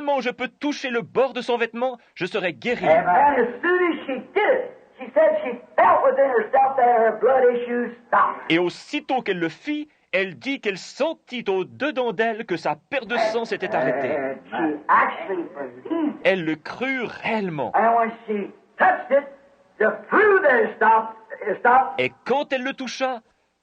seulement je peux toucher le bord de son vêtement, je serai guéri. And as soon as she did it, she said she felt within herself that her blood issues stopped. Et aussitôt qu'elle le fit, elle dit qu'elle sentit au-dedans d'elle que sa perte de sang s'était arrêtée. And she actually believed it. Elle le crut réellement. And when she touched it, to prove that it stopped, Et quand elle le toucha,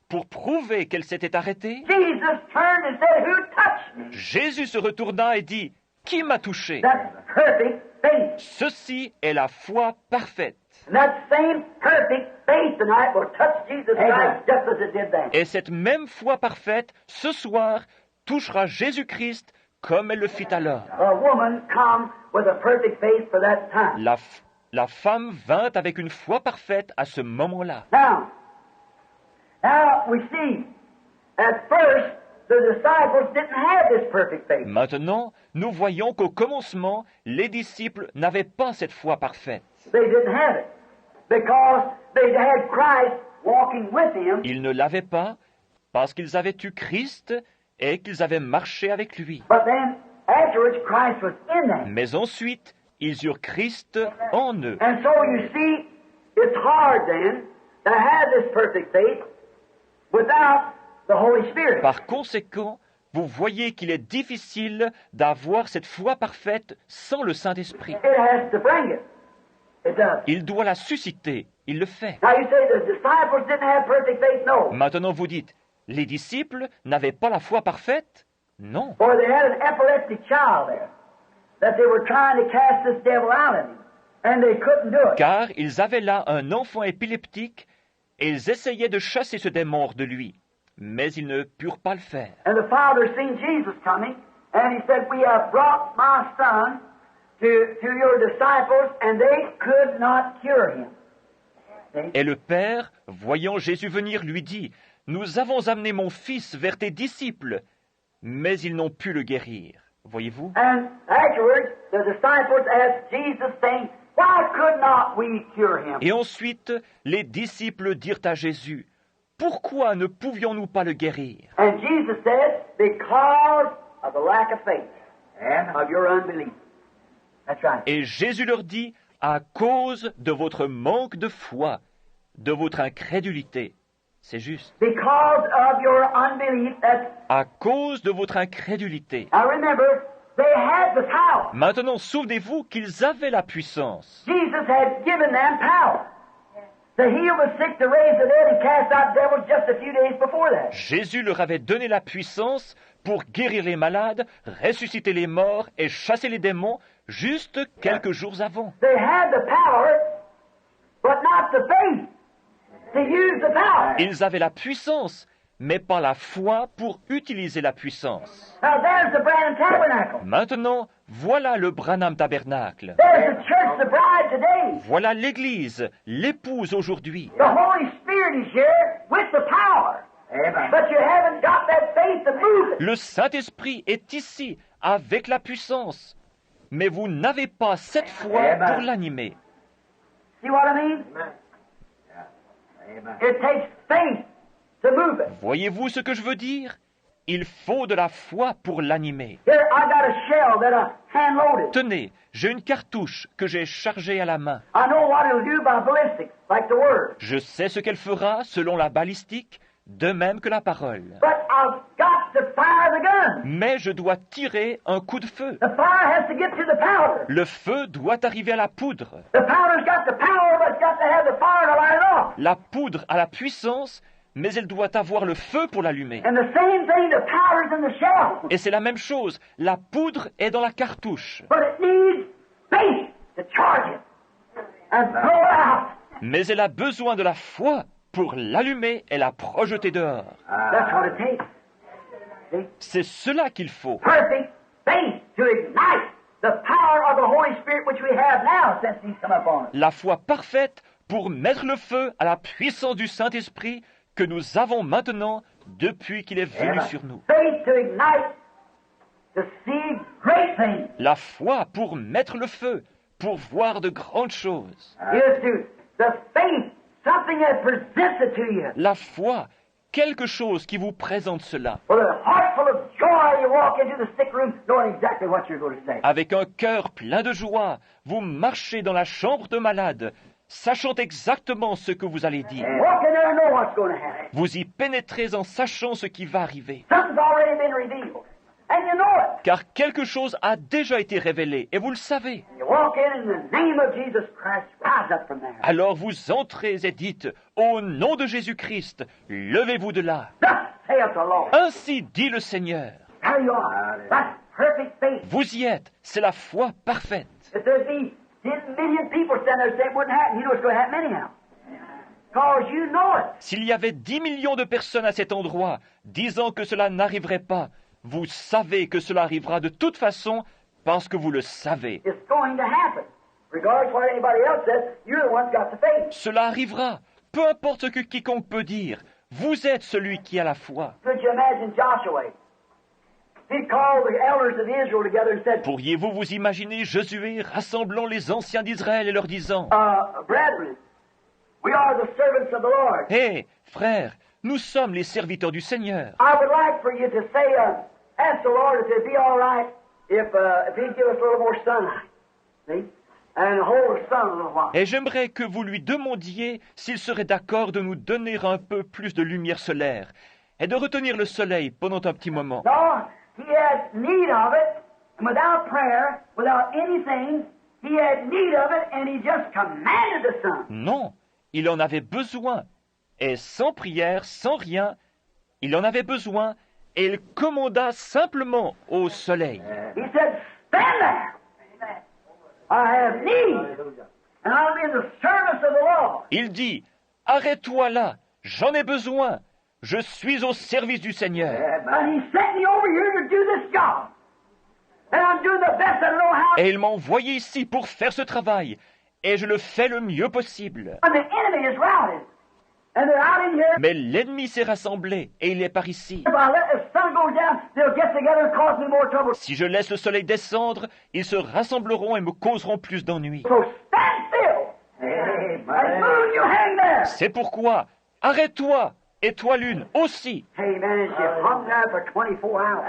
pour prouver qu'elle s'était arrêtée, Jesus turned and said, "Who touched me?" Jésus se retourna et dit, « Qui m'a touché ?» That's perfect faith. Ceci est la foi parfaite. And that same perfect faith tonight will touch Jesus Christ just as it did then. Et cette même foi parfaite, ce soir, touchera Jésus-Christ comme elle le fit alors. A woman come with a perfect faith for that time. La femme vint avec une foi parfaite à ce moment-là. Now we see, at first, the disciples didn't have this perfect faith. Maintenant, nous voyons qu'au commencement, les disciples n'avaient pas cette foi parfaite. They didn't have it because they had Christ walking with them. Ils ne l'avaient pas parce qu'ils avaient eu Christ et qu'ils avaient marché avec lui. But then, afterwards, Christ was in them. Mais ensuite, ils eurent Christ en eux. And so you see, it's hard then to have this perfect faith without the Holy Spirit. Par conséquent, vous voyez qu'il est difficile d'avoir cette foi parfaite sans le Saint-Esprit. It has to bring it. It does. Il doit la susciter, il le fait. Now you say the disciples didn't have perfect faith? No. Maintenant vous dites, les disciples n'avaient pas la foi parfaite? Non. For they had an epileptic child there that they were trying to cast this devil out of him. And they couldn't do it. Car ils avaient là un enfant épileptique et ils essayaient de chasser ce démon hors de lui. Mais ils ne purent pas le faire. And the father seen Jesus coming, and he said, "We have brought my son to your disciples, and they could not cure him." See? Et le Père, voyant Jésus venir, lui dit, « Nous avons amené mon fils vers tes disciples, mais ils n'ont pu le guérir. » Voyez-vous? And afterwards, the disciples asked Jesus, saying, "Why could not we cure him?" Et ensuite, les disciples dirent à Jésus, « Pourquoi ne pouvions-nous pas le guérir ?» And Jesus said, "Because of the lack of faith and of your unbelief." That's right. Et Jésus leur dit, « À cause de votre manque de foi, de votre incrédulité. » C'est juste. Because of your unbelief, that's... À cause de votre incrédulité. Now remember, they had the power. Maintenant, souvenez-vous qu'ils avaient la puissance. Jesus had given them power to heal the sick, to raise the dead, and cast out devils just a few days before that. Jésus leur avait donné la puissance pour guérir les malades, ressusciter les morts et chasser les démons juste quelques jours avant. They had the power, but not the faith to use the power. Ils avaient la puissance, mais pas la foi pour utiliser la puissance. Now there's the Branham Tabernacle. Maintenant, voilà le Branham Tabernacle. There's the church, the bride today. Voilà l'Église, l'épouse aujourd'hui. The Holy Spirit is here with the power. But you haven't got that faith to move it. Le Saint-Esprit est ici, avec la puissance. Mais vous n'avez pas cette foi pour l'animer. See what I mean? It takes faith to move it. Voyez-vous ce que je veux dire? Il faut de la foi pour l'animer. Here, I got a shell that I hand-loaded. Tenez, j'ai une cartouche que j'ai chargée à la main. I know what it'll do by ballistics, like the word. Je sais ce qu'elle fera selon la balistique, de même que la parole. But I've got to fire the gun. Mais je dois tirer un coup de feu. The fire has to get to the powder. Le feu doit arriver à la poudre. The powder's got the power, but it's got to have the fire to light it off. La poudre a la puissance, mais elle doit avoir le feu pour l'allumer. And the same thing, the powder's in the shell. Et c'est la même chose. La poudre est dans la cartouche. But it needs faith to charge it and throw it out. Mais elle a besoin de la foi pour l'allumer et la projeter dehors. That's what it takes. See? C'est cela qu'il faut. Perfect faith to ignite the power of the Holy Spirit which we have now since He's come upon us. La foi parfaite pour mettre le feu à la puissance du Saint-Esprit que nous avons maintenant depuis qu'il est venu sur nous. Faith to ignite, to see great things, La foi pour mettre le feu, pour voir de grandes choses. is to the faith, something that presents it to you. La foi, quelque chose qui vous présente cela. With a heart full of joy, you walk into the sick room knowing exactly what you're going to say. Avec un cœur plein de joie, vous marchez dans la chambre de malade, sachant exactement ce que vous allez dire. Walk in there and know what's going to happen. Vous y pénétrez en sachant ce qui va arriver. Something's already been revealed, and you know it. Car quelque chose a déjà été révélé, et vous le savez. You walk in the name of Jesus Christ, rise up from there. Alors vous entrez et dites, « Au nom de Jésus-Christ, levez-vous de là. Thus saith the Lord. » Ainsi dit le Seigneur. There you are. That's perfect faith. Vous y êtes, c'est la foi parfaite. If there'd be 10 million people standing there saying it wouldn't happen, you know it's going to happen anyhow. Because you know it. S'il y avait 10 millions de personnes à cet endroit disant que cela n'arriverait pas, vous savez que cela arrivera de toute façon parce que vous le savez. It's going to happen. Regardless of what anybody else says, you're the one who's got the faith. Cela arrivera, peu importe ce que quiconque peut dire. Vous êtes celui qui a la foi. Could you imagine Joshua? He called the elders of Israel together and said, Pourriez-vous vous imaginer Josué rassemblant les anciens d'Israël et leur disant, Brethren, we are the servants of the Lord. Hé, frères, nous sommes les serviteurs du Seigneur. I would like for you to say, ask the Lord if it'd be all right if He'd give us a little more sunlight. See? And hold the sun a little while. Et j'aimerais que vous lui demandiez s'il serait d'accord de nous donner un peu plus de lumière solaire et de retenir le soleil pendant un petit moment. No, He had need of it, and without prayer, without anything, He had need of it, and He just commanded the sun. Non, il en avait besoin. Et sans prière, sans rien, il en avait besoin et il commanda simplement au soleil. He said, stand there. I have need, and I'm in the service of the Lord. Il dit, arrête-toi là, j'en ai besoin, je suis au service du Seigneur. And He sent me over here to do this job. And I'm doing the best I know how. Et il m'a envoyé ici pour faire ce travail, et je le fais le mieux possible. And the enemy is routed. And they're out in here. Mais l'ennemi s'est rassemblé, et il est par ici. If I let the sun go down, they'll get together and cause me more trouble. Si je laisse le soleil descendre, ils se rassembleront et me causeront plus d'ennuis. So stand still. And moon, you hang there. C'est pourquoi, arrête-toi, et toi lune aussi. Amen. She hung there for 24 hours.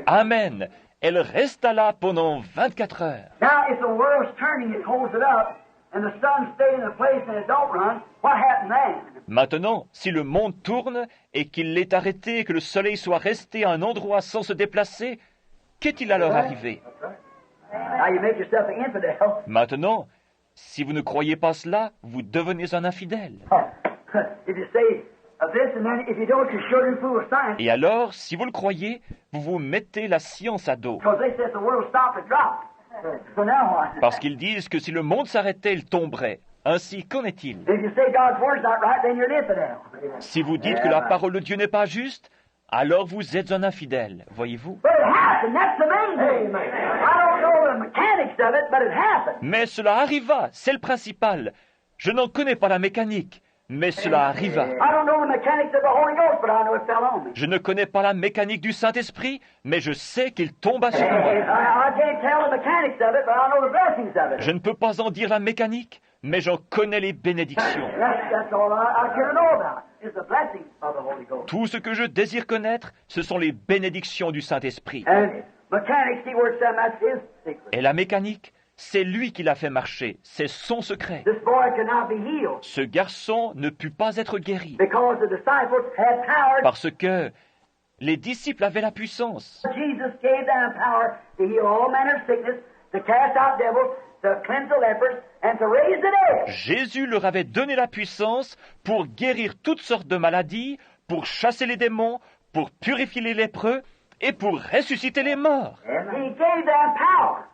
Amen. Elle resta là pendant 24 heures. Now, if the world's turning, it holds it up, and the sun stays in the place and it don't run, what happened then? Maintenant, si le monde tourne et qu'il l'ait arrêté et que le soleil soit resté à un endroit sans se déplacer, qu'est-il alors arrivé? Now you make yourself an infidel. Maintenant, si vous ne croyez pas cela, vous devenez un infidèle. If you say this and then if you don't, you're short and full of science. Et alors, si vous le croyez, vous vous mettez la science à dos. Because they said the world stopped and dropped. So now what? Parce qu'ils disent que si le monde s'arrêtait, il tomberait. Ainsi, qu'en est-il? If you say God's word's not right, then you're an infidel. Si vous dites que la parole de Dieu n'est pas juste, alors vous êtes un infidèle, voyez-vous? But it happened. That's the main thing. I don't know the mechanics of it, but it happened. Mais cela arriva, c'est le principal. Je n'en connais pas la mécanique, mais cela arriva. I don't know the mechanics of the Holy Ghost, but I know it fell on me. Je ne connais pas la mécanique du Saint-Esprit, mais je sais qu'il tomba sur moi. I can't tell the mechanics of it, but I know the blessings of it. Je ne peux pas en dire la mécanique, mais j'en connais les bénédictions. That's all I care to know about. Is the blessings of the Holy Ghost. Tout ce que je désire connaître, ce sont les bénédictions du Saint-Esprit. And mechanics, see where it's at, that's his secret. Et la mécanique, c'est lui qui l'a fait marcher, c'est son secret. This boy could not be healed Ce garçon ne put pas être guéri, because the disciples had power. parce que les disciples avaient la puissance. Jesus gave them power to heal all manner of sickness, to cast out devils, to cleanse the lepers, and to raise the dead. Jésus leur avait donné la puissance pour guérir toutes sortes de maladies, pour chasser les démons, pour purifier les lépreux et pour ressusciter les morts. He gave them power,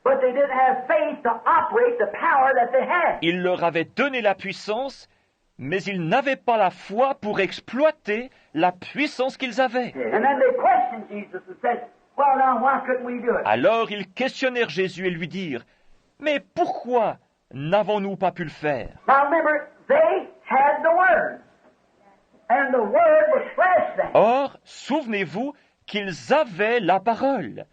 but they didn't have faith to operate the power that they had. Il leur avait donné la puissance, mais ils n'avaient pas la foi pour exploiter la puissance qu'ils avaient. And then they questioned Jesus and said, well, now, why couldn't we do it? Alors ils questionnèrent Jésus et lui dirent, « Mais pourquoi n'avons-nous pas pu le faire ?» Now remember, they had the Word, and the Word was flesh then. Or, souvenez-vous qu'ils avaient la parole,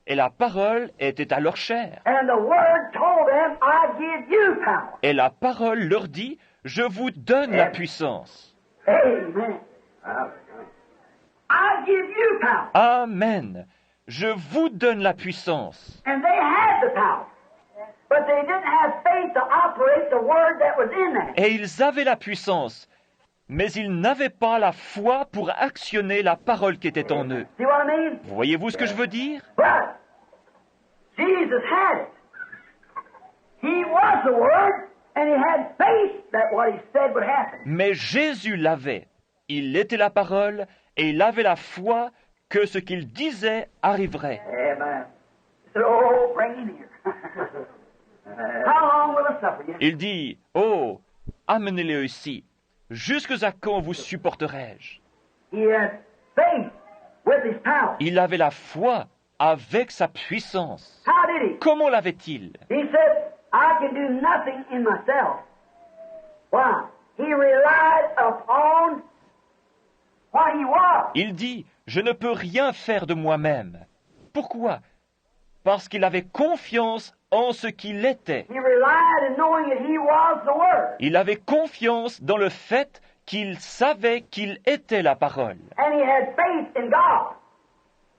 et la parole était à leur chair. And the Word told them, I give you power. Et la parole leur dit, « Je vous donne la puissance. Amen. I give you power. Amen. Je vous donne la puissance. And they had the power. But they didn't have faith to operate the word that was in them. Et ils avaient la puissance, mais ils n'avaient pas la foi pour actionner la parole qui était en eux. See what I mean? Voyez-vous ce que je veux dire? But Jesus had it. He was the word, and he had faith that what he said would happen. Mais Jésus l'avait. Il était la parole et il avait la foi que ce qu'il disait arriverait. Amen. He said, oh, bring him here. How long will I suffer you? Il dit, « Oh, amenez-le ici. Jusqu'à quand vous supporterai-je » He had faith with his power. Il avait la foi avec sa puissance. How did he? Comment l'avait-il? He said, I can do nothing in myself. Why? He relied upon what he was. Il dit, « Je ne peux rien faire de moi-même. » Pourquoi? Parce qu'il avait confiance en ce qu'il était. He relied in knowing that he was the Word. Il avait confiance dans le fait qu'il savait qu'il était la parole. And he had faith in God,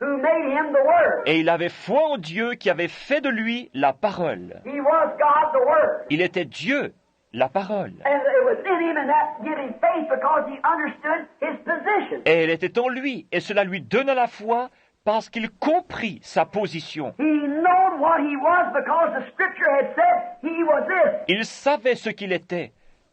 who made him the Word. Et il avait foi en Dieu qui avait fait de lui la parole. He was God the Word. Il était Dieu, la parole. And it was in him, and that gave him faith because he understood his position. Et elle était en lui, et cela lui donna la foi parce qu'il comprit sa position. He knowed what he was because the Scripture had said he was this. Il savait ce qu'il était,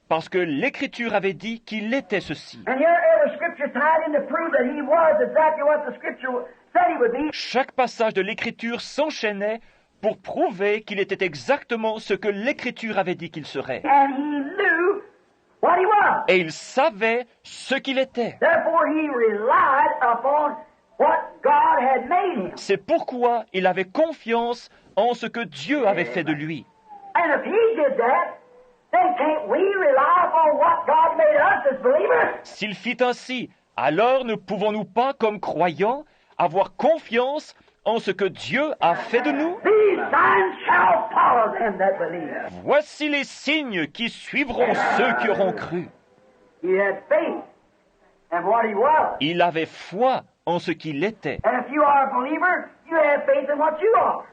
parce que l'Écriture avait dit qu'il était ceci. And here every Scripture tied in to prove that he was exactly what the Scripture said he would be. Chaque passage de l'Écriture s'enchaînait pour prouver qu'il était exactement ce que l'Écriture avait dit qu'il serait. And he knew what he was. Et il savait ce qu'il était. Therefore he relied upon what God had made him. C'est pourquoi il avait confiance en ce que Dieu avait fait de lui. And if he did that, then can't we rely upon what God made us as believers? S'il fit ainsi, alors ne pouvons-nous pas, comme croyants, avoir confiance en ce que Dieu a fait de nous? These signs shall follow them that believe. Voici les signes qui suivront ceux qui auront cru. He had faith in what he was. Il avait foi en ce qu'il était. And if you are a believer, you have faith in what you are.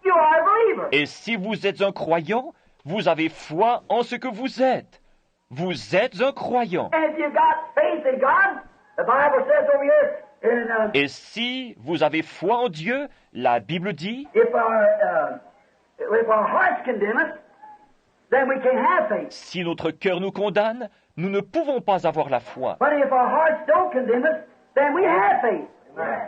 You are a believer. Et si vous êtes un croyant, vous avez foi en ce que vous êtes. Vous êtes un croyant. And if you got faith in God, the Bible says over here in Et si vous avez foi en Dieu, la Bible dit, if our hearts condemn us, then we can't have faith. si notre cœur nous condamne, nous ne pouvons pas avoir la foi. But if our hearts don't condemn us, then we have faith.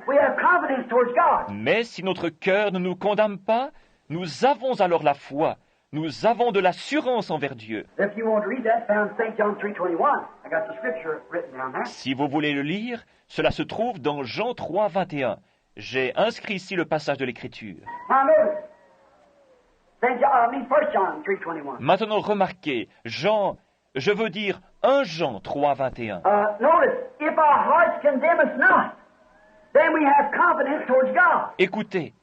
We have confidence towards God. Mais si notre cœur ne nous condamne pas, nous avons alors la foi. Nous avons de l'assurance envers Dieu. If you want to read that, found St. John 3:21. I got the scripture written down there. Si vous voulez le lire, cela se trouve dans Jean 3, 21. J'ai inscrit ici le passage de l'Écriture. Now notice. 1 John 3:21. Maintenant remarquez, je veux dire 1 Jean 3, 21. Notice, if our hearts condemn us not, then we have confidence towards God. Écoutez,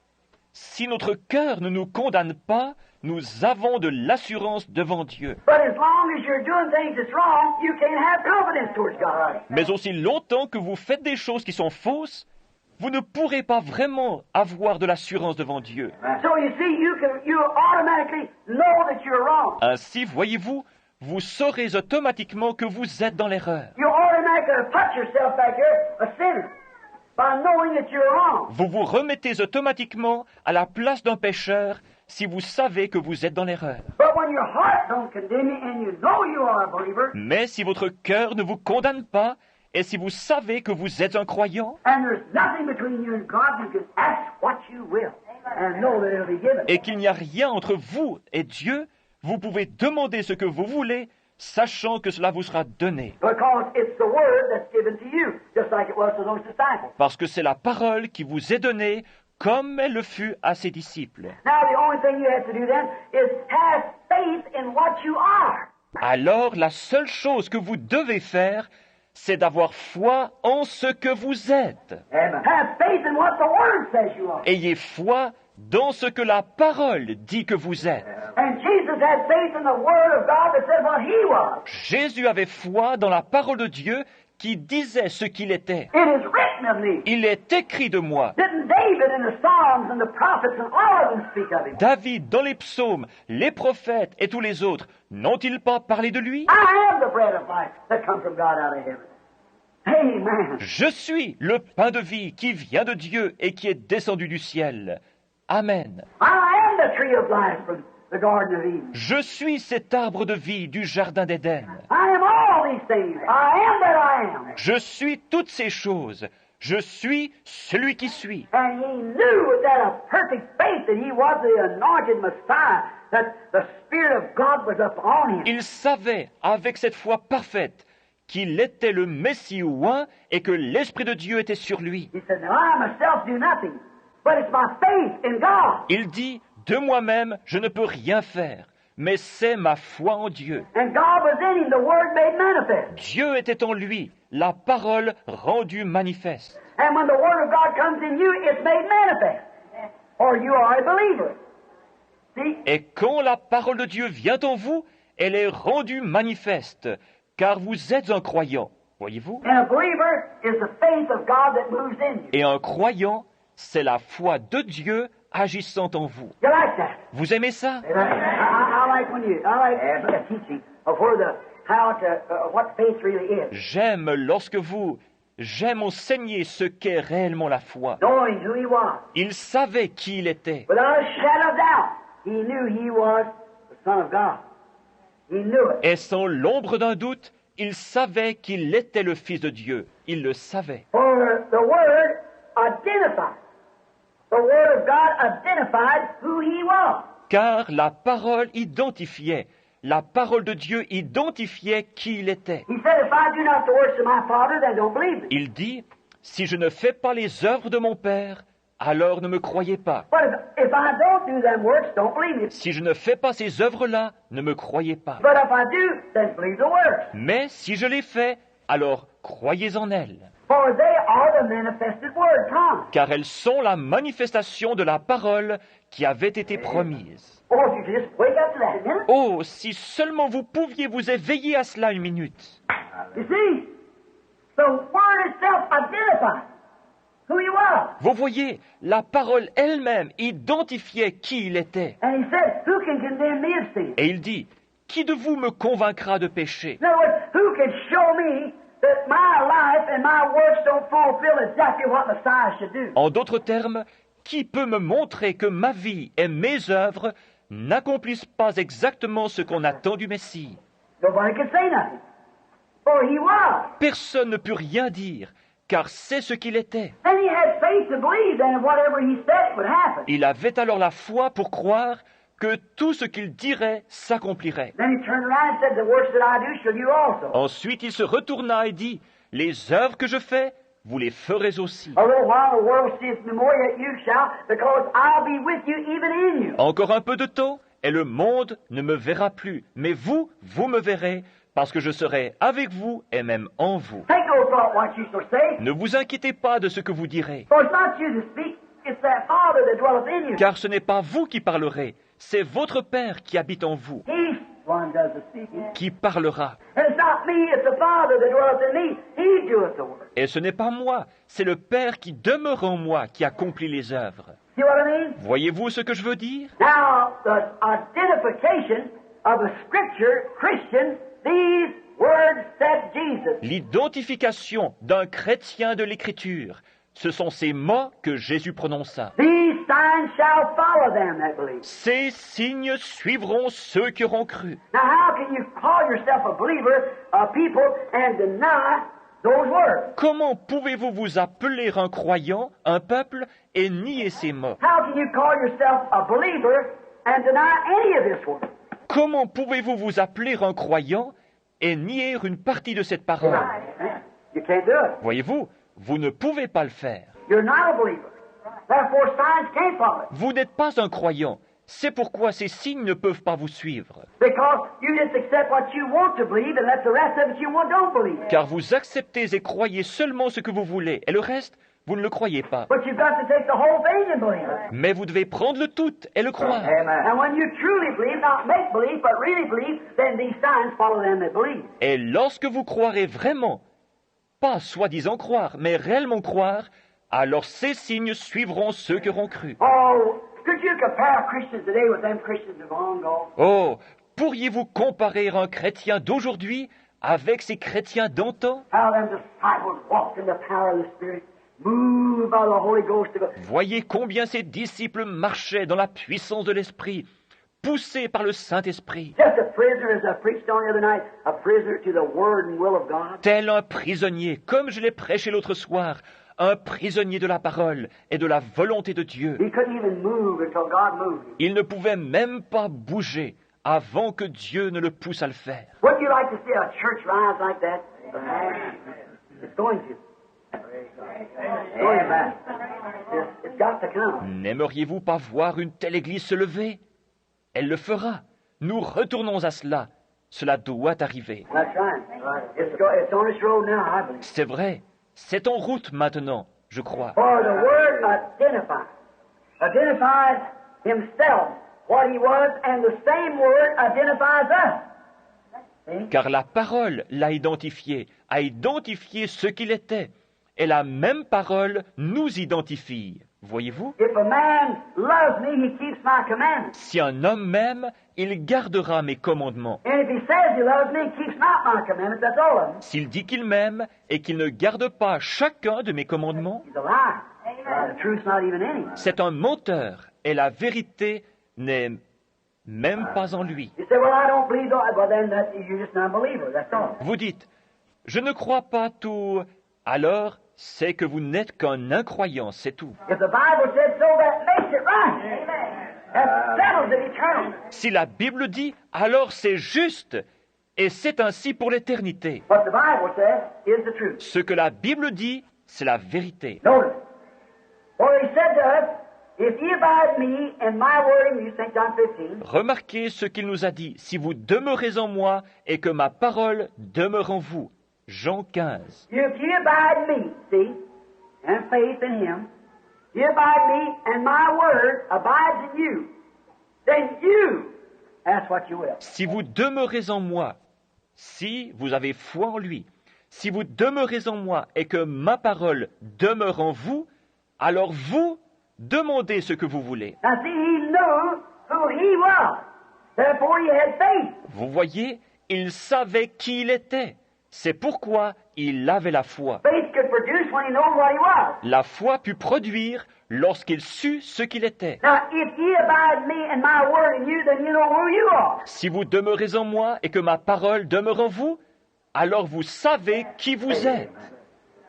si notre cœur ne nous condamne pas, nous avons de l'assurance devant Dieu. But as long as you're doing things that's wrong, you can't have confidence towards God. Mais aussi longtemps que vous faites des choses qui sont fausses, vous ne pourrez pas vraiment avoir de l'assurance devant Dieu. So you see, you automatically know that you're wrong. Ainsi, voyez-vous, vous saurez automatiquement que vous êtes dans l'erreur. You automatically put yourself back here a sinner by knowing that you're wrong. Vous vous remettez automatiquement à la place d'un pécheur si vous savez que vous êtes dans l'erreur. But when your heart don't condemn you and you know you are a believer, Mais si votre cœur ne vous condamne pas, et si vous savez que vous êtes un croyant, and there's nothing between you and God, you can ask what you will and know that it'll be given. et qu'il n'y a rien entre vous et Dieu, vous pouvez demander ce que vous voulez, sachant que cela vous sera donné. Because it's the word that's given to you, just like it was to those disciples. Parce que c'est la parole qui vous est donnée, comme elle le fut à ses disciples. Now the only thing you have to do then is have faith in what you are. Alors, la seule chose que vous devez faire, c'est d'avoir foi en ce que vous êtes. Amen. Have faith in what the word says you are. Ayez foi dans ce que la parole dit que vous êtes. And Jesus had faith in the word of God that said what he was. Jésus avait foi dans la parole de Dieu qui disait ce qu'il était. It is written of me. Il est écrit de moi. Didn't David in the Psalms and the prophets and all of them speak of him? David, dans les psaumes, les prophètes et tous les autres, n'ont-ils pas parlé de lui? I am the bread of life that comes from God out of heaven. Amen. Je suis le pain de vie qui vient de Dieu et qui est descendu du ciel. Amen. I am the tree of life from the Garden of Eden. Je suis cet arbre de vie du jardin d'Éden. I am all these things. I am that I am. Je suis toutes ces choses. Je suis celui qui suis. And he knew with that a perfect faith that he was the anointed Messiah, that the Spirit of God was upon him. Il savait, avec cette foi parfaite, qu'il était le Messie oint et que l'Esprit de Dieu était sur lui. He said, now I myself do nothing, but it's my faith in God. Il dit, de moi-même, je ne peux rien faire, mais c'est ma foi en Dieu. And God was in him, the Word made manifest. Dieu était en lui, la parole rendue manifeste. And when the Word of God comes in you, it's made manifest. Or you are a believer. See? Et quand la parole de Dieu vient en vous, elle est rendue manifeste, car vous êtes un croyant, voyez-vous? And a believer is the faith of God that moves in you. Et un croyant, c'est la foi de Dieu agissant en vous. You like that? Vous aimez ça? I like when you, I like the teaching of where the, how to, what faith really is. J'aime j'aime enseigner ce qu'est réellement la foi. Knowing who he was. Il savait qui il était. Without a shadow of doubt, he knew he was the Son of God. He knew it. Et sans l'ombre d'un doute, il savait qu'il était le Fils de Dieu. Il le savait. For the Word identified. The Word of God identified who he was. Car la parole identifiait, la parole de Dieu identifiait qui il était. He said, if I do not the works of my Father, then don't believe me. Il dit, si je ne fais pas les œuvres de mon Père, alors ne me croyez pas. But if I don't do them works, don't believe me. Si je ne fais pas ces œuvres-là, ne me croyez pas. But if I do, then believe the works. Mais si je les fais, alors croyez en elles. For they are the manifested Word promised. Car elles sont la manifestation de la parole qui avait été promise. Oh, if you just wake up to that a minute. Oh, si seulement vous pouviez vous éveiller à cela une minute. You see, the Word itself identified who he was. Vous voyez, la parole elle-même identifiait qui il était. And he said, who can condemn me of sin? Et il dit, qui de vous me convaincra de péché? In other words, who can show me that my life and my works don't fulfill exactly what Messiah should do? En d'autres termes, qui peut me montrer que ma vie et mes œuvres n'accomplissent pas exactement ce qu'on attend du Messie? Nobody could say nothing. For he was. Personne ne put rien dire, car c'est ce qu'il était. And he had faith to believe that whatever he said would happen. Il avait alors la foi pour croire que tout ce qu'il dirait s'accomplirait. Then he turned around and said, the works that I do shall you also. Ensuite, il se retourna et dit, les œuvres que je fais, vous les ferez aussi. A little while the world seeth me more, yet you shall, because I'll be with you even in you. Encore un peu de temps, et le monde ne me verra plus. Mais vous, vous me verrez, parce que je serai avec vous et même en vous. Take no thought what you shall say, Ne vous inquiétez pas de ce que vous direz, for it's not you that speak, it's that Father that dwelleth in you. car ce n'est pas vous qui parlerez, c'est votre Père qui habite en vous, He's the one does the speaking. qui parlera. And it's not me, it's the Father that dwelleth in me. He doeth the work. Et ce n'est pas moi, c'est le Père qui demeure en moi qui accomplit les œuvres. See what I mean? Voyez-vous ce que je veux dire? Now, the identification of a Scripture Christian, these words said Jesus. L'identification d'un chrétien de l'Écriture, ce sont ces mots que Jésus prononça. These signs shall follow them that believe. Ces signes suivront ceux qui auront cru. Now, how can you call yourself a believer, a people, and deny those words? Comment pouvez-vous vous appeler un croyant, un peuple, et nier ces mots? How can you call yourself a believer and deny any of this word? Comment pouvez-vous vous appeler un croyant et nier une partie de cette parole? You can't do it. Voyez-vous, vous ne pouvez pas le faire. You're not a believer. Therefore, signs can't follow. Vous n'êtes pas un croyant. C'est pourquoi ces signes ne peuvent pas vous suivre. Because you just accept what you want to believe and let the rest of it you want don't believe. Car vous acceptez et croyez seulement ce que vous voulez, et le reste, vous ne le croyez pas. But you've got to take the whole thing and believe it. Mais vous devez prendre le tout et le croire. And when you truly believe, not make believe, but really believe, then these signs follow them that believe. Et lorsque vous croirez vraiment, pas soi-disant croire, mais réellement croire, alors ces signes suivront ceux qui auront cru. Oh, could you compare Christians today with them Christians of long ago? Oh, pourriez-vous comparer un chrétien d'aujourd'hui avec ces chrétiens d'antan? How them disciples walked in the power of the Spirit, moved by the Holy Ghost to go. Voyez combien ces disciples marchaient dans la puissance de l'Esprit, poussés par le Saint-Esprit. Just a prisoner, as I preached on the other night, a prisoner to the Word and will of God. Tel un prisonnier, comme je l'ai prêché l'autre soir, un prisonnier de la parole et de la volonté de Dieu. He couldn't even move until God moved him. Il ne pouvait même pas bouger avant que Dieu ne le pousse à le faire. Wouldn't you like to see a church rise like that? It's going to. It's going back. It's got to come. N'aimeriez-vous pas voir une telle église se lever? Elle le fera. Nous retournons à cela. Cela doit arriver. That's right. It's on its road now, I believe. C'est vrai. C'est en route maintenant, je crois. For the Word identifies Himself, what He was, and the same Word identifies us. See? Car la parole l'a identifié, a identifié ce qu'il était. Et la même parole nous identifie. Voyez-vous? If a man loves me, he keeps my commandments. Si un homme m'aime, il gardera mes commandements. And if he says he loves me, he keeps not my commandments. That's all of them. S'il dit qu'il m'aime et qu'il ne garde pas chacun de mes commandements, He's a liar. The truth's not even in him. c'est un menteur et la vérité n'est même pas en lui. You say, well, I don't believe that. Well, then you're just not a believer. That's all. Vous dites, je ne crois pas tout, alors c'est que vous n'êtes qu'un incroyant, c'est tout. If the Bible said so, that makes it right. That settles it eternal. Si la Bible dit, alors c'est juste, et c'est ainsi pour l'éternité. What the Bible says is the truth. Ce que la Bible dit, c'est la vérité. Notice. For he said to us, if ye abide me and my word in you, St. John 15, Remarquez ce qu'il nous a dit, si vous demeurez en moi et que ma parole demeure en vous. Jean 15. if ye abide me, see, and faith in him, ye abide me and my word abides in you, then you ask what you will. Si vous demeurez en moi, si vous avez foi en lui, si vous demeurez en moi et que ma parole demeure en vous, alors vous demandez ce que vous voulez. Now see, he knew who he was. Therefore he had faith. Vous voyez, il savait qui il était. C'est pourquoi il avait la foi. Faith could produce when he knew what he was. La foi put produire lorsqu'il sut ce qu'il était. Now, if ye abide me and my word in you, then you know who you are. Si vous demeurez en moi et que ma parole demeure en vous, alors vous savez qui vous êtes.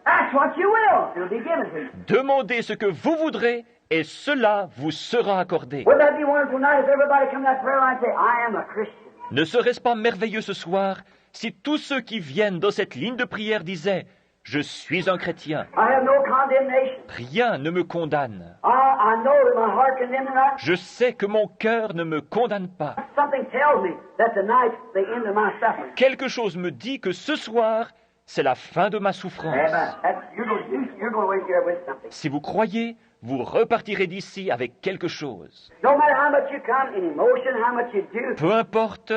That's what you will. It'll be given to you. Demandez ce que vous voudrez et cela vous sera accordé. Wouldn't that be wonderful tonight if everybody come to that prayer line and say, I am a Christian? Ne serait-ce pas merveilleux ce soir si tous ceux qui viennent dans cette ligne de prière disaient « Je suis un chrétien, I have no condemnation. rien ne me condamne. I know that my heart condemns me not. Je sais que mon cœur ne me condamne pas. Something tells me that tonight's the end of my suffering. Quelque chose me dit que ce soir, c'est la fin de ma souffrance. Amen. You're going away here with something. Si vous croyez, vous repartirez d'ici avec quelque chose. No matter how much you come in emotion, how much you do, Peu importe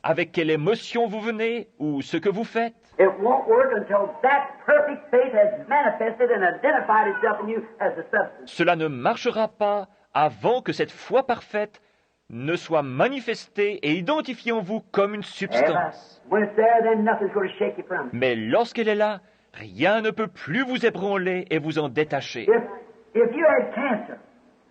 avec quelle émotion vous venez ou ce que vous faites, it won't work until that perfect faith has manifested and identified itself in you as the substance. cela ne marchera pas avant que cette foi parfaite ne soit manifestée et identifiée en vous comme une Amen. substance. When it's there, then nothing's going to shake you from it. Mais lorsqu'elle est là, rien ne peut plus vous ébranler et vous en détacher. If you had cancer,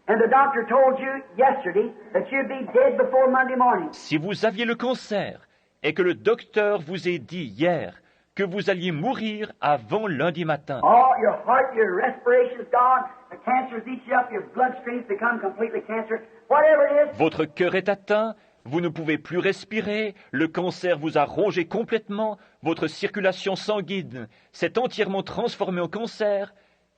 and the doctor told you yesterday that you'd be dead before Monday morning, Si vous aviez le cancer et que le docteur vous ait dit hier que vous alliez mourir avant lundi matin, all your heart, your respiration's gone, the cancer's eaten you up, your bloodstream's become completely cancerous, whatever it is, votre cœur est atteint, vous ne pouvez plus respirer, le cancer vous a rongé complètement, votre circulation sanguine s'est entièrement transformée en cancer,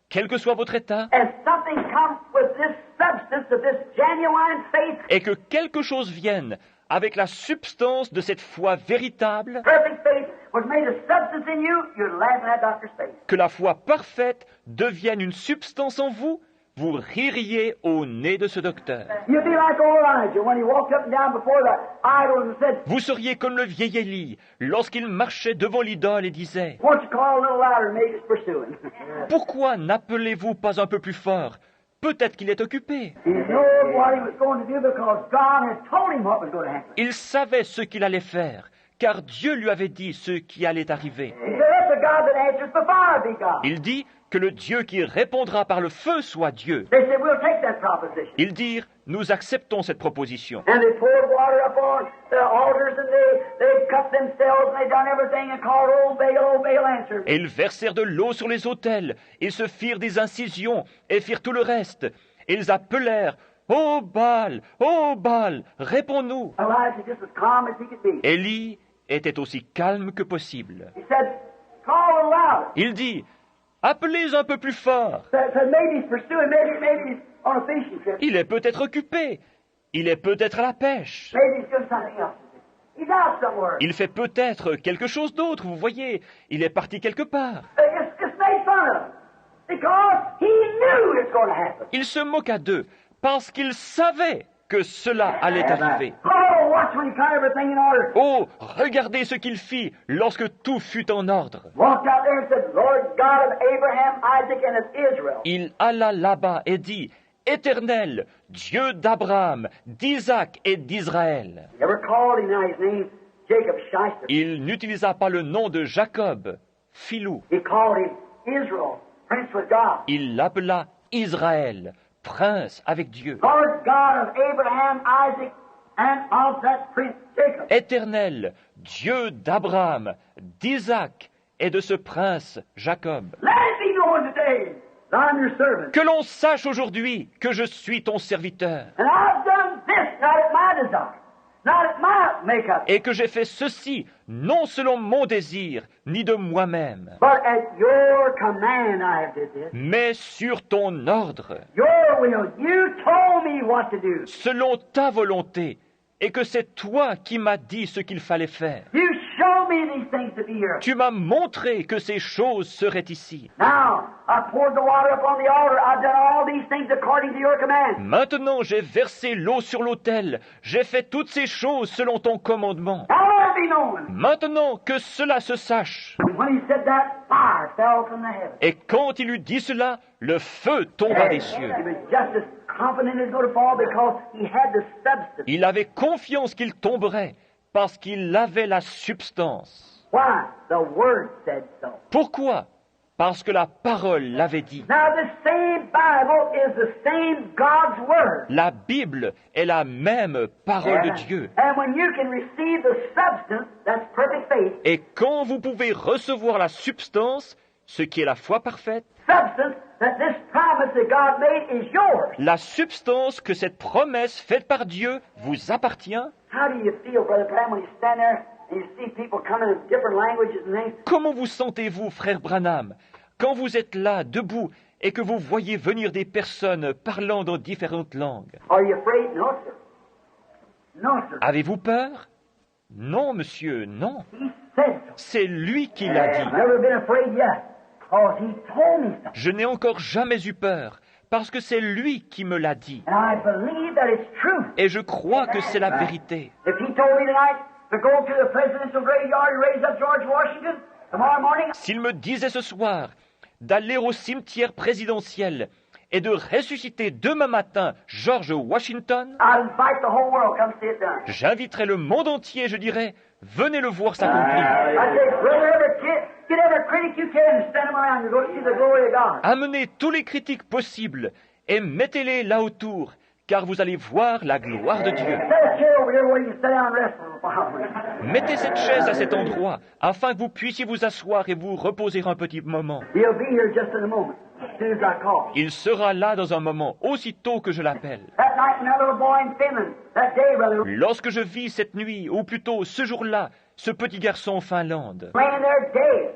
quel que soit votre état, and something comes with this substance of this genuine faith, et que quelque chose vienne avec la substance de cette foi véritable, perfect faith, was made a substance in you, you're laughing at that doctor's face. que la foi parfaite devienne une substance en vous, vous ririez au nez de ce docteur. You'd be like old Elijah when he walked up and down before the idols and said, Vous seriez comme le vieil Élie lorsqu'il marchait devant l'idole et disait why don't you call a little louder, maybe it's pursuing. « Pourquoi n'appelez-vous pas un peu plus fort? Peut-être qu'il est occupé. » He knew what he was going to do because God had told him what was going to happen. Il savait ce qu'il allait faire, car Dieu lui avait dit ce qui allait arriver. He said, let the God that answers by fire be God. Il dit que le Dieu qui répondra par le feu soit Dieu. They said, we'll take that proposition. Ils dirent « Nous acceptons cette proposition. And they poured water upon the altars and they cut themselves and they done everything and called old Baal answered. » Et ils versèrent de l'eau sur les autels, ils se firent des incisions et firent tout le reste. Et ils appelèrent « Ô Baal, réponds-nous » Elijah just as calm as he could be. Élie était aussi calme que possible. He said, call a little louder. Il dit « Appelez un peu plus fort. Said maybe he's pursuing, maybe he's on a fishing trip. Il est peut-être occupé. Il est peut-être à la pêche. Maybe he's doing something else. He's out somewhere. Il fait peut-être quelque chose d'autre, vous voyez. Il est parti quelque part. Just made fun of him because he knew it's going to happen. Il se moqua d'eux parce qu'il savait que cela allait arriver. Oh, watch when he got everything in order. Oh, regardez ce qu'il fit lorsque tout fut en ordre. Walked out there and said, Lord God of Abraham, Isaac, and of Israel. Il alla là-bas et dit, Éternel, Dieu d'Abraham, d'Isaac et d'Israël. He never called him now his name, Jacob Shyster. Il n'utilisa pas le nom de Jacob, filou. He called him Israel, prince with God. Il l'appela Israël, prince avec Dieu. Lord God of Abraham, Isaac, and of that prince Jacob. Éternel, Dieu d'Abraham, d'Isaac et de ce prince Jacob. Let it be known today that I'm your servant. Que l'on sache aujourd'hui que je suis ton serviteur And I've done this, not at my desire, not at my makeup, et que j'ai fait ceci non selon mon désir ni de moi-même, but at your command I have did this. mais sur ton ordre, Your will. You told me what to do. selon ta volonté, et que c'est toi qui m'as dit ce qu'il fallait faire. You showed me these things to be here. Tu m'as montré que ces choses seraient ici. Now, I poured the water upon the altar. I've done all these things according to your command. Maintenant, j'ai versé l'eau sur l'autel. J'ai fait toutes ces choses selon ton commandement. Now let it be known. Maintenant que cela se sache. And when he said that, fire fell from the heavens. Et quand il eut dit cela, le feu tomba des cieux. He was just as confident it was going to fall because he had the substance. Il avait confiance qu'il tomberait parce qu'il avait la substance. Why? The Word said so. Pourquoi? Parce que la parole l'avait dit. Now, the same Bible is the same God's Word. La Bible est la même parole de Dieu. And when you can receive the substance, that's perfect faith. Et quand vous pouvez recevoir la substance, ce qui est la foi parfaite, Substance that this promise that God made is yours. la substance que cette promesse faite par Dieu vous appartient, How do you feel, Brother Branham, when you stand there and you see people coming in different languages and things? comment vous sentez-vous, frère Branham, quand vous êtes là, debout, et que vous voyez venir des personnes parlant dans différentes langues? Are you afraid? No, sir. No, sir. Avez-vous peur? Non, monsieur, non. He said so. C'est lui qui l'a I've dit. never been afraid yet, because he told me so. Je n'ai encore jamais eu peur, parce que c'est lui qui me l'a dit. And I believe that it's true. Et je crois que c'est la vérité. If he told me tonight to go to the presidential graveyard and raise up George Washington tomorrow morning, S'il me disait ce soir d'aller au cimetière présidentiel et de ressusciter demain matin George Washington, I'd invite the whole world to come see it done. j'inviterais le monde entier, je dirais, venez le voir s'accomplir. I'd say, brother, get every critic you can and send them around. You're going to see the glory of God. Amenez tous les critiques possibles et mettez-les là autour, car vous allez voir la gloire de Dieu. Set a chair over here where you can sit down and rest for a while. Mettez cette chaise à cet endroit, afin que vous puissiez vous asseoir et vous reposer un petit moment. He'll be here just in a moment, as soon as I call. Il sera là dans un moment, aussitôt que je l'appelle. That night, when that little boy in Finland, that day, brother, Lorsque je vis cette nuit, ou plutôt ce jour-là, ce petit garçon en Finlande, laying there dead.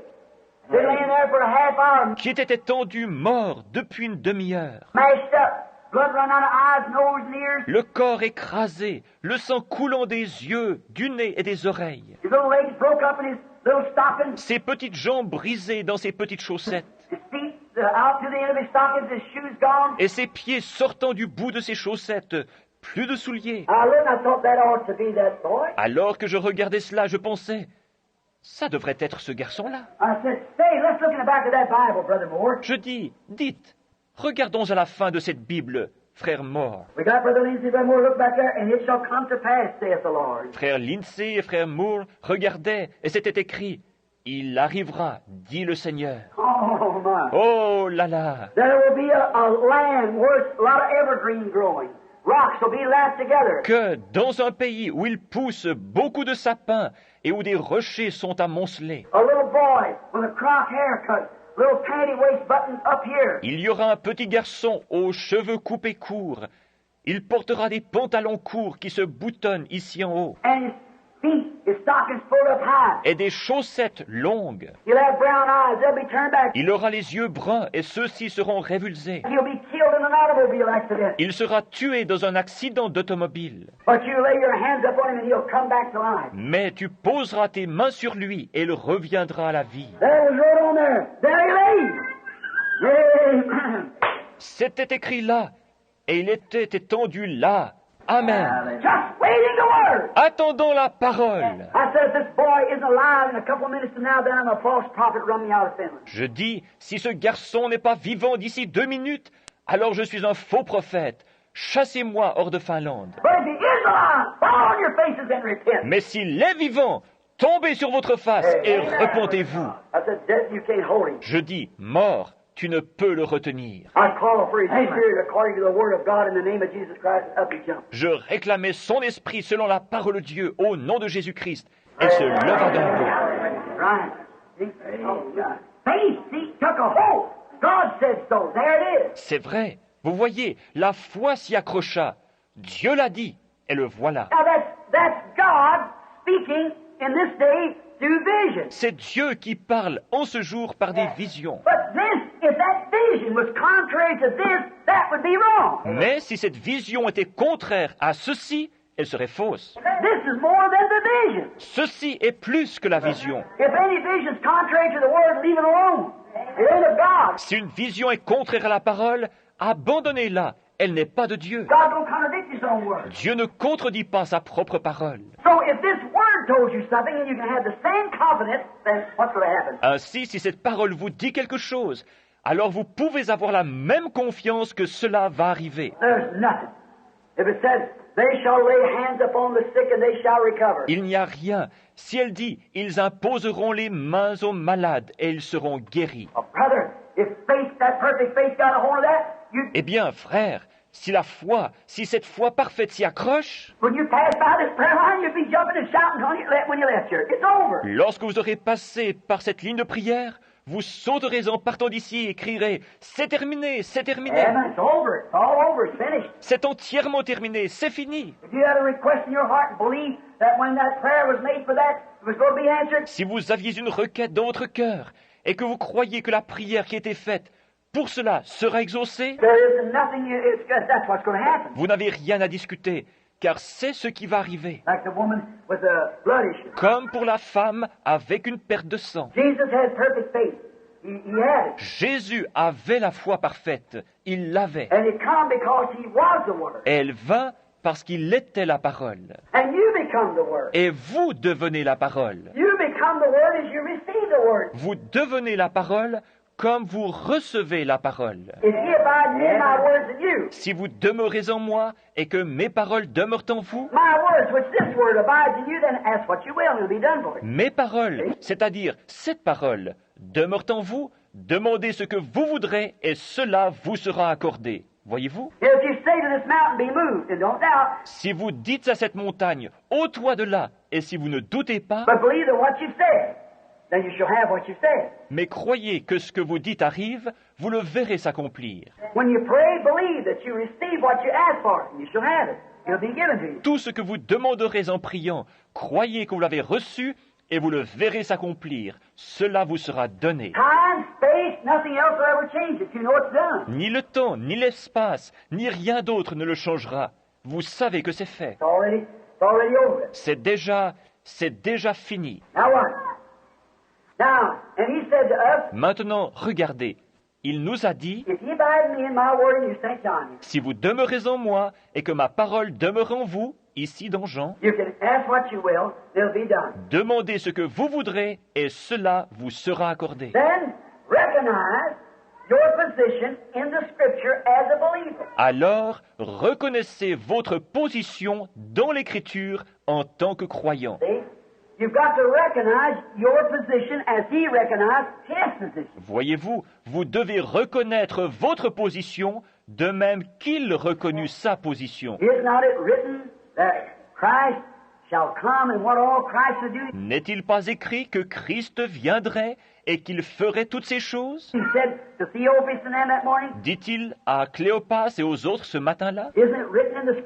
Been laying there for a half hour, qui était étendu mort depuis une demi-heure, mashed up, blood running out of eyes, nose, and ears. le corps écrasé, le sang coulant des yeux, du nez et des oreilles, His little legs broke up in his little stockings. ses petites jambes brisées dans ses petites chaussettes, His feet out to the end of his stockings, his shoes gone. et ses pieds sortant du bout de ses chaussettes, plus de souliers. I looked and I thought that ought to be that boy. Alors que je regardais cela, je pensais, ça devrait être ce garçon-là. I said, say, let's look in the back of that Bible, Brother Moore. Je dis, dites, regardons à la fin de cette Bible, frère Moore. We got Brother Lindsay, Brother Moore, look back there, and it shall come to pass, saith the Lord. Frère Lindsay et frère Moore regardaient, et c'était écrit, il arrivera, dit le Seigneur. Oh, my. Oh là là! There will be a land where a lot of evergreen growing. Rocks will be lapped together. Que dans un pays où il pousse beaucoup de sapins et où des rochers sont amoncelés, A little boy with a cropped haircut, little panty waist buttoned up here. il y aura un petit garçon aux cheveux coupés courts. Il portera des pantalons courts qui se boutonnent ici en haut And his feet, his stockings pulled up high. et des chaussettes longues. He'll have brown eyes, they'll be turned back. Il aura les yeux bruns et ceux-ci seront révulsés. He'll be killed in an automobile accident. Il sera tué dans un accident d'automobile. But you lay your hands up on him and he'll come back to life. Mais tu poseras tes mains sur lui et il reviendra à la vie. There was right on there. There he lay. Amen. C'était écrit là et il était étendu là. Amen. Just waiting the word. Attendons la parole. I said, if this boy isn't alive in a couple of minutes from now, then I'm a false prophet run me out of Finland. Je dis, si ce garçon n'est pas vivant d'ici 2 minutes, alors je suis un faux prophète. Chassez-moi hors de Finlande. But if he is alive, fall on your faces and repent. Mais s'il est vivant, tombez sur votre face et repentez-vous. I said, death, you can't hold him. Je dis, mort, tu ne peux le retenir. I call for his spirit according to the word of God in the name of Jesus Christ. Up he jumped. Je réclamais son esprit selon la parole de Dieu au nom de Jésus-Christ et se leva d'un bond. Right. See? Faith, see, took a hold. God said so. There it is. C'est vrai, vous voyez, la foi s'y accrocha. Dieu l'a dit, et le voilà. Now that's God speaking in this day through vision. C'est Dieu qui parle en ce jour par des visions. But this, if that vision was contrary to this, that would be wrong. Mais si cette vision était contraire à ceci, elle serait fausse. This is more than the vision. Ceci est plus que la vision. If any vision is contrary to the word, leave it alone. It ain't of God. Si une vision est contraire à la parole, abandonnez-la. Elle n'est pas de Dieu. God don't contradict his own word. Dieu ne contredit pas sa propre parole. So if this word told you something and you can have the same confidence, then what's going to happen? Ainsi, si cette parole vous dit quelque chose, alors vous pouvez avoir la même confiance que cela va arriver. There's nothing. If it says, they shall lay hands upon the sick and they shall recover. Il n'y a rien. Si elle dit, ils imposeront les mains aux malades et ils seront guéris. Oh, brother, if faith, that perfect faith got a hold of that, you, Eh bien, frère, si la foi, si cette foi parfaite s'y accroche, when you pass by this prayer line, you'd be jumping and shouting when you left here. It's over. lorsque vous aurez passé par cette ligne de prière, vous sauterez en partant d'ici et crierez « C'est terminé, c'est terminé, Amen. It's over. It's all over. It's finished. c'est entièrement terminé, c'est fini !» If you had a request in your heart and believe that when that prayer was made for that, it was going to be answered, Si vous aviez une requête dans votre cœur et que vous croyez que la prière qui était faite pour cela sera exaucée, there isn't nothing. That's what's going to happen. vous n'avez rien à discuter, car c'est ce qui va arriver. Like the woman with the blood issue. Comme pour la femme avec une perte de sang. Jesus had perfect faith. He had it. Jésus avait la foi parfaite, il l'avait. And it come because he was the Word. Et elle vint parce qu'il était la parole. And you become the Word. Et vous devenez la parole. You become the Word as you receive the Word. Vous devenez la parole comme vous recevez la parole. If ye abide in me, my words in you. Si vous demeurez en moi et que mes paroles demeurent en vous, My words, which this Word abides in you, then ask what you will, and it'll be done for you. mes paroles, c'est-à-dire cette parole, demeurent en vous, demandez ce que vous voudrez et cela vous sera accordé. Voyez-vous? If you say to this mountain, be moved, and don't doubt, Si vous dites à cette montagne, ôte-toi de là, et si vous ne doutez pas, but believe that what you said, then you shall have what you said. mais croyez que ce que vous dites arrive, vous le verrez s'accomplir. When you pray, believe that you receive what you ask for, and you shall have it. It'll be given to you. Tout ce que vous demanderez en priant, croyez que vous l'avez reçu, et vous le verrez s'accomplir. Cela vous sera donné. Time, space, nothing else will ever change it. You know it's done. Ni le temps, ni l'espace, ni rien d'autre ne le changera. Vous savez que c'est fait. It's already over. C'est déjà fini. Now what? Now, and he said to us, Maintenant, regardez. Il nous a dit, If ye abide in me and my word in you, St. John, si vous demeurez en moi et que ma parole demeure en vous, ici dans Jean, you can ask what you will, it'll be done. demandez ce que vous voudrez et cela vous sera accordé. Then recognize your position in the Scripture as a believer. Alors, reconnaissez votre position dans l'Écriture en tant que croyant. See? You've got to recognize your position as he recognized his position. Voyez-vous, vous devez reconnaître votre position de même qu'il reconnut sa position. Is not it written that Christ shall come and what all Christ will do? N'est-il pas écrit que Christ viendrait et qu'il ferait toutes ces choses? He said to Theophilus and them that morning, Dit-il à Cléopas et aux autres ce matin-là? isn't it written in the